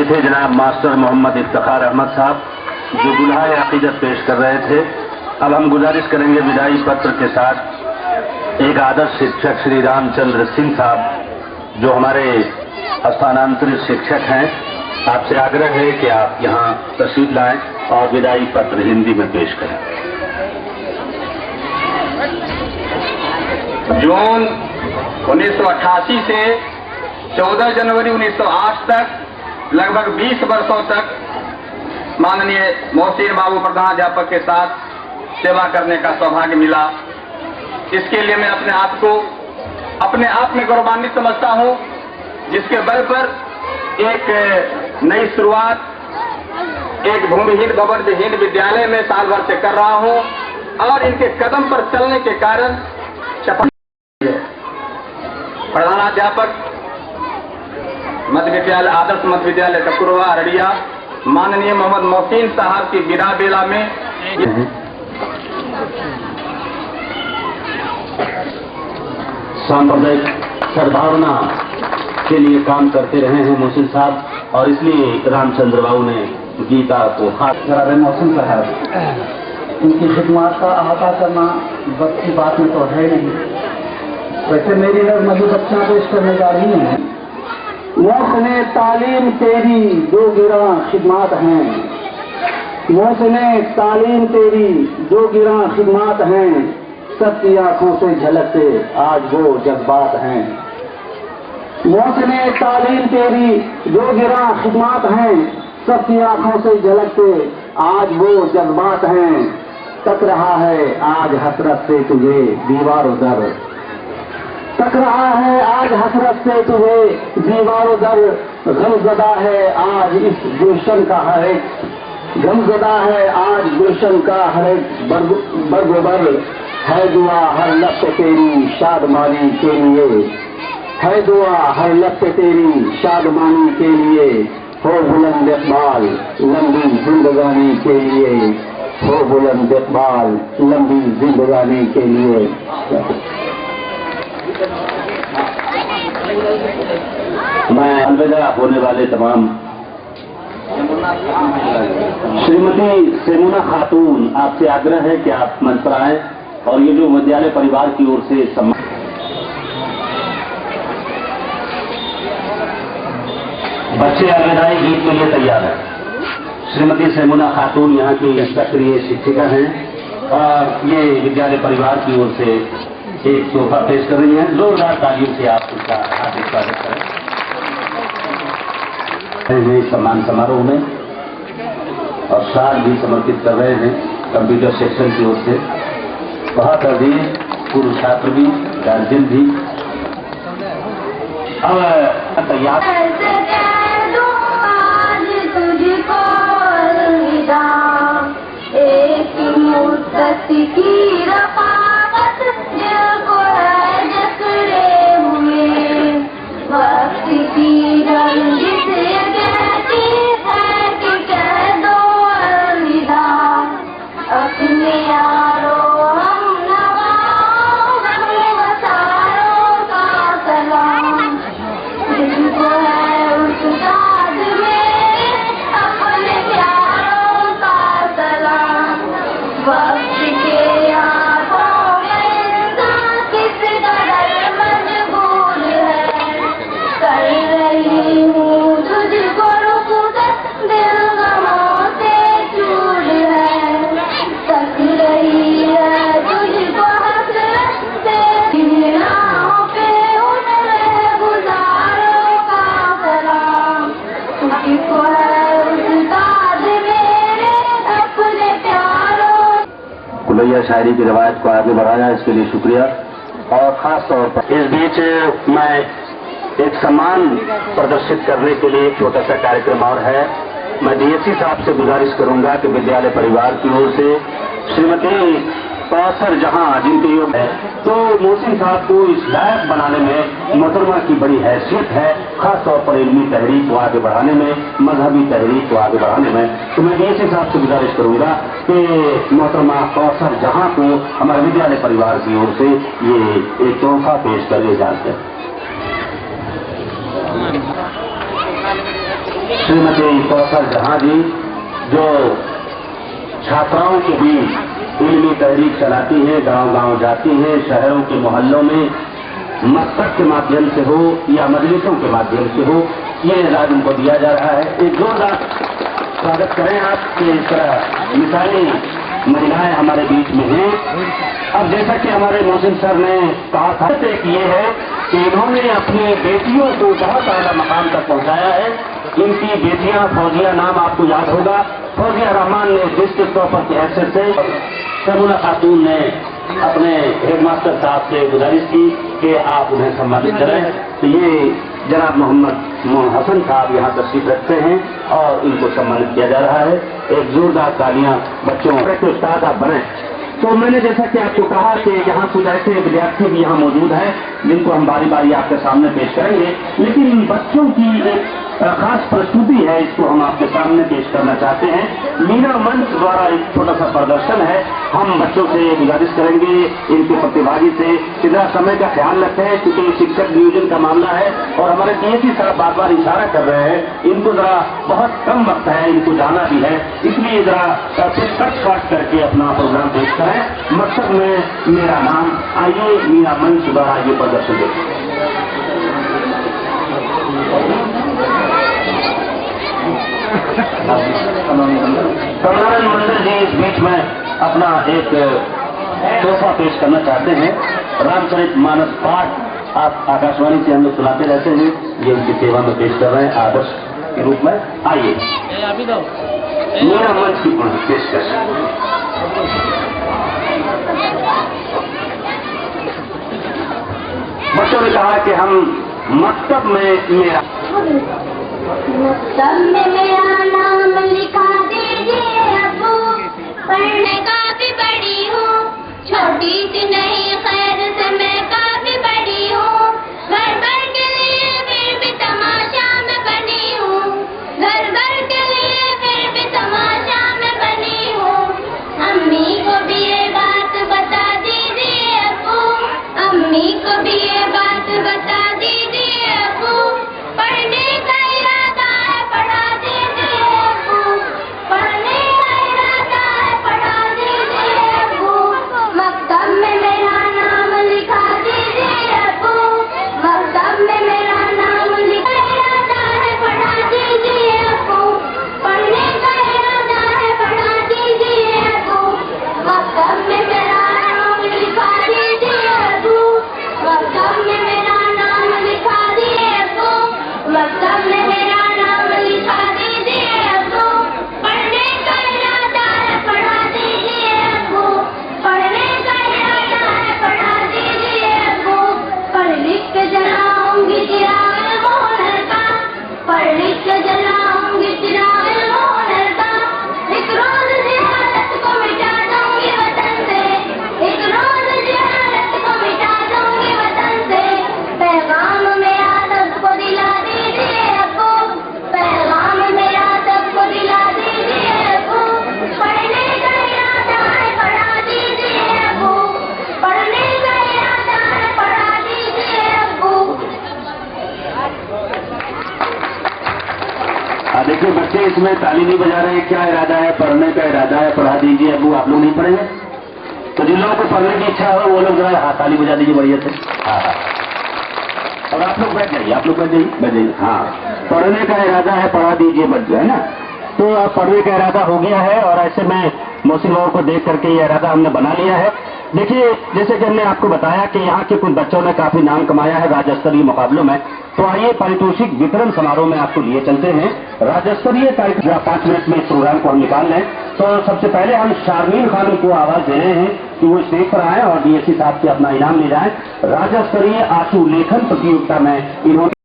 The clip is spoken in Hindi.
ये थे जनाब मास्टर मोहम्मद इफ्तिखार अहमद साहब, जो गुलहाए अकीदत पेश कर रहे थे। अब हम गुजारिश करेंगे विदाई पत्र के साथ एक आदर्श शिक्षक श्री रामचंद्र सिंह साहब, जो हमारे स्थानांतरित शिक्षक हैं, आपसे आग्रह है कि आप यहाँ तशरीफ लाएं और विदाई पत्र हिंदी में पेश करें। जून 1988 से 14 जनवरी 1908 तक लगभग 20 वर्षों तक माननीय मोहसिन बाबू प्रधानाध्यापक के साथ सेवा करने का सौभाग्य मिला। इसके लिए मैं अपने आप में गौरवान्वित समझता हूं, जिसके बल पर एक नई शुरुआत एक भूमिहीन भवनविहीन विद्यालय में साल भर से कर रहा हूं और इनके कदम पर चलने के कारण प्रधानाध्यापक मध्य विद्यालय आदर्श मध्य विद्यालय टकुरवा अररिया माननीय मोहम्मद मोहसिन साहब की विदा बेला में सांप्रदायिक सद्भावना के लिए काम करते रहे हैं मोहसिन साहब, और इसलिए रामचंद्र बाबू ने गीता को खास जनाब मोहसिन साहब, उनकी खिदमत का अहाता करना बस की बात में तो है नहीं। वैसे मेरी नज़र मधु बच्चा पेश करने जा रही है। मोहसिने तालीम तेरी जो गिरा खिदमत हैं, मोहसिने तालीम तेरी जो गिरा खिदमत हैं, सबकी आंखों से झलकते आज वो जज्बात हैं। मोहसिने तालीम तेरी जो गिरा खिदमत हैं, सबकी आंखों से झलकते आज वो जज्बात हैं। तक रहा है आज हसरत से तुझे दीवारों दर, तक रहा है आज हसरत से तुझे दीवारों दर। गमज़दा है आज इस गुलशन का हर एक, गमज़दा है आज गुलशन का हर एक बरगोबर। है दुआ हर लब पे तेरी शादमानी के लिए, है दुआ हर लब पे तेरी शादमानी के लिए। हो बुलंद इकबाल लंबी जिंदगानी के लिए, हो बुलंद इकबाल लंबी जिंदगानी के लिए। मैं अलविदा होने वाले तमाम श्रीमती सेमुना खातून, आपसे आग्रह है कि आप मंच पर आएं और ये जो विद्यालय परिवार की ओर से सम्मान बच्चे अलविदाई गीत के लिए तैयार हैं। श्रीमती सेमुना खातून यहाँ की सक्रिय शिक्षिका हैं और ये विद्यालय परिवार की ओर से एक तोहफा पेश कर रही हैं। जोरदार तालियों से आप उसका हार्दिक स्वागत करें। सम्मान समारोह में और शाल भी समर्पित कर रहे हैं कंप्यूटर सेक्शन की ओर से। बहुत अजीज पूर्व छात्र भी, गार्जियन भी। अब तैयार एक मुद्दत की रफाकत दिल को है जकड़े हुए, वक्त की रंजिश ये कहती है कि कह दो अलविदा अपने यारों हम नवाओं हम वसारों का सलाम। जिनको है उस दाद में अपने प्यारों का सलाम। वक्त के आंखों में इंसान किस कदर मजबूर है, कर रही हूँ तुझको रुखसत दिल गमों से चूर है। तक रही है तुझको हसरत से दिनाओं पे उतरे गुजारों का सलाम। तुझको है उस दाद मेरे अपने प्यारों। कुलैया शायरी की रवायत को आगे बढ़ाया, इसके लिए शुक्रिया। और खास तौर पर इस बीच मैं एक सम्मान प्रदर्शित करने के लिए एक छोटा सा कार्यक्रम और है। मैं डीएससी साहब से गुजारिश करूंगा कि विद्यालय परिवार की ओर से श्रीमती कौसर जहां जिनके योग है, तो मोहसिन साहब को इस लायक बनाने में मोहतरमा की बड़ी हैसियत है, खास तौर पर इल्मी तहरीक को आगे बढ़ाने में, मजहबी तहरीक को आगे बढ़ाने में। तो मैं डीएससी साहब से गुजारिश करूंगा कि मोहतरमा कौसर जहां को हमारे विद्यालय परिवार की ओर से ये एक तोहफा पेश करने जाते हैं। श्रीमती कौशल जहां जी, जो छात्राओं के बीच इल्मी तहरीक चलाती हैं, गांव-गांव जाती हैं, शहरों के मोहल्लों में मकतब के माध्यम से हो या मजलिसों के माध्यम से हो, ये इजाज़ उनको दिया जा रहा है। एक जोरदार स्वागत करें आपके। इस तरह मिसाली महिलाएं हमारे बीच में हैं। अब जैसा कि हमारे मोहसिन सर ने कहा था, एक ये है कि इन्होंने अपनी बेटियों को बहुत आला मकाम तक पहुंचाया है। इनकी बेटियां, फौजिया नाम आपको याद होगा, फौजिया रहमान ने डिस्ट्रिक्ट टॉपर की हैसियत से, समुना खातून ने अपने हेडमास्टर साहब से गुजारिश की कि आप उन्हें सम्मानित करें। तो ये जनाब मोहम्मद हसन साहब यहाँ तशरीफ रखते हैं और इनको सम्मानित किया जा रहा है। एक जोरदार तालियां बच्चों के उस्ताद आप बने। तो मैंने जैसा कि आपको कहा कि यहाँ कुछ ऐसे विद्यार्थी भी यहाँ मौजूद हैं जिनको हम बारी बारी आपके सामने पेश करेंगे, लेकिन बच्चों की एक खास प्रस्तुति है, इसको हम आपके सामने पेश करना चाहते हैं। मीना मंच द्वारा एक छोटा सा प्रदर्शन है। हम बच्चों से गुजारिश करेंगे, इनके प्रतिभागी से, जरा समय का ख्याल रखें क्योंकि शिक्षक नियोजन का मामला है और हमारे DSC साहब बार बार इशारा कर रहे हैं। इनको जरा बहुत कम वक्त है, इनको जाना भी है, इसलिए जरा कट काट करके अपना प्रोग्राम पेश करें। मकसद में मेरा नाम, आइए मीना मंच द्वारा ये प्रदर्शन देखें। कमलानंद मंदिर जी इस बीच में अपना एक तोहफा पेश करना चाहते हैं। रामचरित मानस पाठ आप आकाशवाणी से हम लोग सुनाते रहते हैं, ये उनकी सेवा में पेश कर रहे हैं आदर्श के रूप में। आइए मेरा मंच की पेशकश। बच्चों ने कहा कि हम मकतब में मेरा मकतब में मेरा नाम लिखा दीजिए अबू, पढ़ने काफी बड़ी हूँ, छोटी सी नहीं खैर से मैं काफी बड़ी हूँ। घर भर के लिए फिर भी तमाशा में बनी हूँ, घर भर के लिए फिर भी तमाशा में बनी हूँ। अम्मी को भी ये बात बता दीजिए अबू, अम्मी को भी ये बात बता दीजिए अबू, पढ़ने का इरादा है पढ़ा दीजिए अबू, पढ़ने का इरादा है पढ़ा दीजिए अबू, मकतब में मेरा नाम लिखा दीजिए अबू, मकतब में मेरा नाम लिखा इरादा है पढ़ा दीजिए अबू, पढ़ने का इरादा है पढ़ा दीजिए अबू, मकतब में मेरा नाम लिखा दीजिए अबू, मकतब में मेरा नाम लिखा दीजिए अबू, मकतब में मेरा नाम लिखा दीजिए अबू, पढ़ने का इरादा है पढ़ा दीजिए अबू, पढ़ने का इरादा है पढ़ा दीजिए अबू, पढ़ लिख के जलाऊंगी चिराग मोहर का, पढ़ लिख के जलाऊंगी चिराग मोहर का, एक रोज जिहालत को मिटा दूंगी वतन से, एक रोज जिहालत को मिटा दूंगी वतन से, पैगाम मेरा सबको दिला दीजिए अबू, पैगाम मेरा सबको दिला दीजिए अबू, पढ़ने का इरादा है पढ़ा दीजिए अबू, पढ़ने का इरादा है पढ़ा दीजिए अबू। देखिए बच्चे इसमें ताली नहीं बजा रहे हैं। क्या इरादा है? पढ़ने का इरादा है, पढ़ा दीजिए अबू। आप लोग नहीं पढ़ेंगे तो जिन लोगों को पढ़ने की इच्छा हो वो लोग जरा हाथ ताली बजा दीजिए बढ़िया से। हाँ हाँ, और आप लोग बैठ जाइए, आप लोग बैठ जाइए। हाँ, पढ़ने का इरादा है पढ़ा दीजिए बच गए ना। तो अब पढ़ने का इरादा हो गया है और ऐसे में मोहसिन बाबू को देख करके ये इरादा हमने बना लिया है। देखिए जैसे कि हमने आपको बताया कि यहाँ के कुछ बच्चों ने काफी नाम कमाया है राज्य मुकाबलों में, तो आइए पारितोषिक वितरण समारोह में आपको लिए चलते हैं। राज्य स्तरीय कार्यक्रम 5 मिनट में इस प्रोग्राम को हम निकाल लें। तो सबसे पहले हम शारमीन खानम को आवाज दे रहे हैं कि वो स्टेज पर आए और DSC साहब से अपना इनाम ले जाए। राज्य स्तरीय आंसू लेखन प्रतियोगिता में इन्होंने